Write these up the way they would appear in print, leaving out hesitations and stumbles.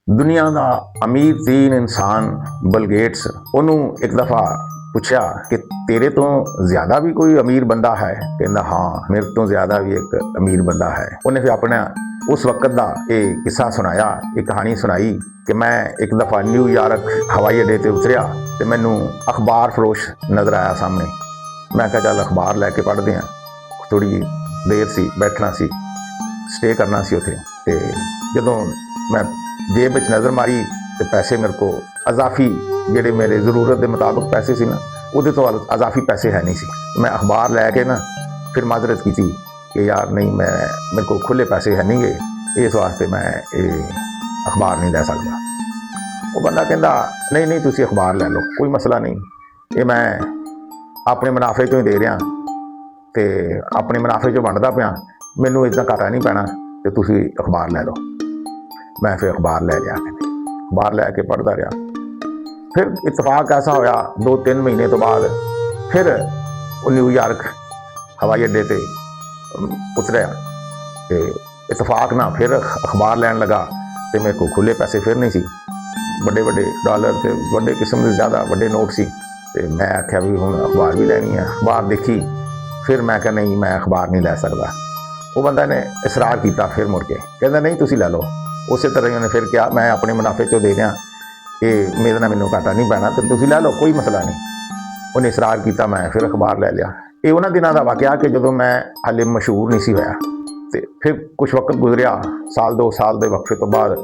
दुनिया का अमीर तीन इंसान बिल गेट्स ਉਹਨੂੰ एक दफ़ा पूछा कि तेरे तो ज़्यादा भी कोई अमीर बंदा है। कहना हाँ मेरे तो ज़्यादा भी एक अमीर बंदा है। उन्हें फिर अपना उस वक्त का ये किस्सा सुनाया, एक कहानी सुनाई कि मैं एक दफ़ा न्यूयॉर्क हवाई अड्डे ते उतरिया तो मैनू अखबार फरोश नज़र आया सामने। मैं कहा चल अखबार लैके पढ़ते हैं। थोड़ी देर सी बैठना सी, स्टे करना सी उत्थे। ते जदों मैं जेब विच नज़र मारी तो पैसे मेरे को अजाफी जेडे मेरे जरूरत के मुताबिक पैसे सी ना, उहदे तो अजाफी पैसे है नहीं सी। मैं अखबार लैके ना फिर माजरत की थी कि यार नहीं, मैं मेरे को खुले पैसे है नहीं गए, इस वास्ते मैं अखबार नहीं लै सकता। वो बंदा कहता नहीं नहीं तुसी अखबार लै लो, कोई मसला नहीं, ये मैं अपने मुनाफे चों ही दे रहा, तो अपने मुनाफे चों वंडदा पिया, मैनू इतना घाटा नहीं पैना, तो तुसी अखबार लै लो। मैं फिर अखबार लै लिया, अखबार लैके पढ़ता रहा। फिर इतफाक ऐसा होया 2-3 महीने तो बाद फिर न्यूयॉर्क हवाई अड्डे ते उतरिया, तो इतफाक ना फिर अखबार लैन लगा, तो मेरे को खुले पैसे फिर नहीं सी, बड़े बड़े डॉलर ते बड़े किस्म के ज़्यादा बड़े नोट सी। तो मैं आख्या भी हुण अखबार भी लैनी है। अखबार देखी, फिर मैं कहा नहीं मैं अखबार नहीं लै सकदा। वो बंदा ने इसरार किया, फिर मुड़ के कहता नहीं तुसी लै लो। उस तरह ही उन्हें फिर कहा मैं अपने मुनाफे चो दे रहा, ये मेरे नाल मैनू घाटा नहीं पैना, तो तुसी लै लो, कोई मसला नहीं। उन्हें इसरार किया, मैं फिर अखबार लै लिया। ये उन्होंने दिनों का वाकया कि जो मैं हाले मशहूर नहीं सी होया, तो फिर कुछ वक्त गुजरिया, 1-2 साल के वक्फे तो बाद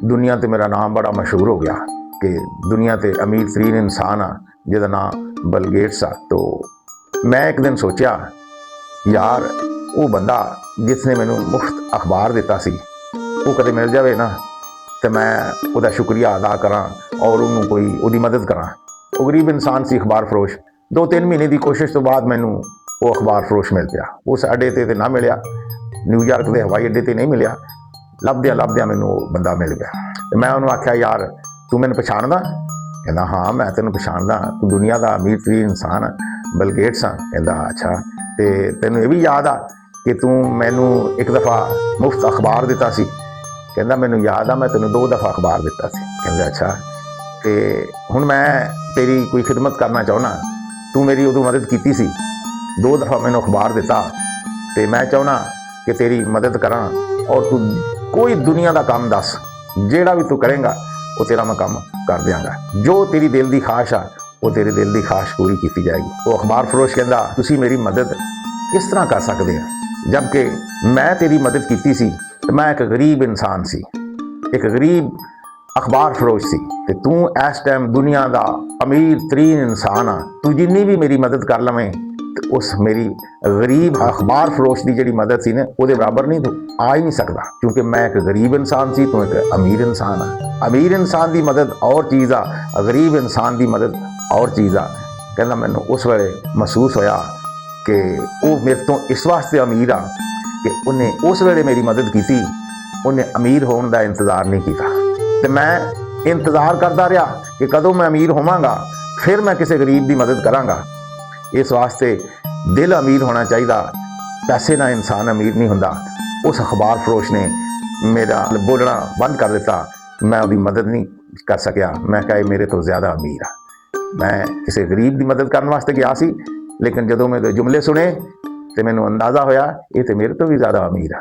दुनिया ते मेरा नाम बड़ा मशहूर हो गया कि दुनिया ते अमीर तरीन इंसान आ जिहदा नाम बिल गेट्स आ। तो मैं एक दिन सोचा यार वो बंदा जिसने मैनू मुफ्त अखबार दिता सी, वो कदे मिल जाए ना, तो मैं उसका शुक्रिया अदा करा और उन्होंने कोई उसकी मदद करा। वो गरीब इंसान सी अखबार फरोश। 2-3 महीने की कोशिश तो बाद मैनू वो अखबार फरोश मिल गया। उस अड्डे ते ना मिलिया, न्यूयॉर्क के हवाई अड्डे ते नहीं मिलिया, लभद्या मैनू बंदा मिल गया। तो मैं उन्होंने आख्या यार तू मैनू पछाणदा? कहना हाँ मैं तेनों पछाणदा, तू दुनिया का अमीर तरीन इंसान बिल गेट्स आ। कहता अच्छा, तो तेनों ये भी याद आ कि तू मैनू एक दफ़ा मुफ्त अखबार दिता सी? कहता मैनू याद आ, मैं तेनों 2 दफ़ा अखबार दिता सी। कहता अच्छा, तो हुण मैं तेरी कोई खिदमत करना चाहना, तू मेरी उदों मदद की सी, 2 दफ़ा मैनू अखबार दिता, तो मैं चाहना कि तेरी मदद करा और तू कोई दुनिया का काम दस, जेड़ा भी तू करेंगा वो तेरा मैं काम कर देंगा, जो तेरी दिल की ख्वाहिश आ वो तेरे दिल की ख्वाहिश पूरी की जाएगी। वो अखबार फरोश कहता तुसी मेरी मदद किस तरह कर सकते हैं, जबकि मैं तेरी मदद की सी तो मैं एक गरीब इंसान सी, एक गरीब अखबार फरोश सी, ते तू इस टाइम दुनिया का अमीर तरीन इंसान आ, तू जिन्नी भी मेरी मदद कर लवें तो उस मेरी गरीब अखबार फरोश की जी मदद सी ने वो बराबर नहीं तू आ ही नहीं सकता, क्योंकि मैं एक गरीब इंसान सी, तू एक अमीर इंसान आ। अमीर इंसान की मदद और चीज़ आ, गरीब इंसान की मदद और चीज़ आ। कहना मैनू उस वेले महसूस होया कि वो मेरे तो इस वास्ते अमीर आ कि उन्हें उस वेले मेरी मदद की, उन्हें अमीर होने का इंतज़ार नहीं किया। तो मैं इंतज़ार करता रहा कि कदों मैं अमीर होवांगा फिर मैं किसी गरीब की मदद करांगा। इस वास्ते दिल अमीर होना चाहिए, पैसे ना इंसान अमीर नहीं होंदा। उस अखबार फरोश ने मेरा बोलना बंद कर दिता, मैं उसकी मदद नहीं कर सकिया। मैं कहा मेरे तो ज़्यादा अमीर आ, मैं किसी गरीब की मदद करने वास्ते गया सी, लेकिन जदों मैं जुमले सुने तो मैनू अंदाज़ा होया ये तो मेरे तो भी ज़्यादा अमीर आ।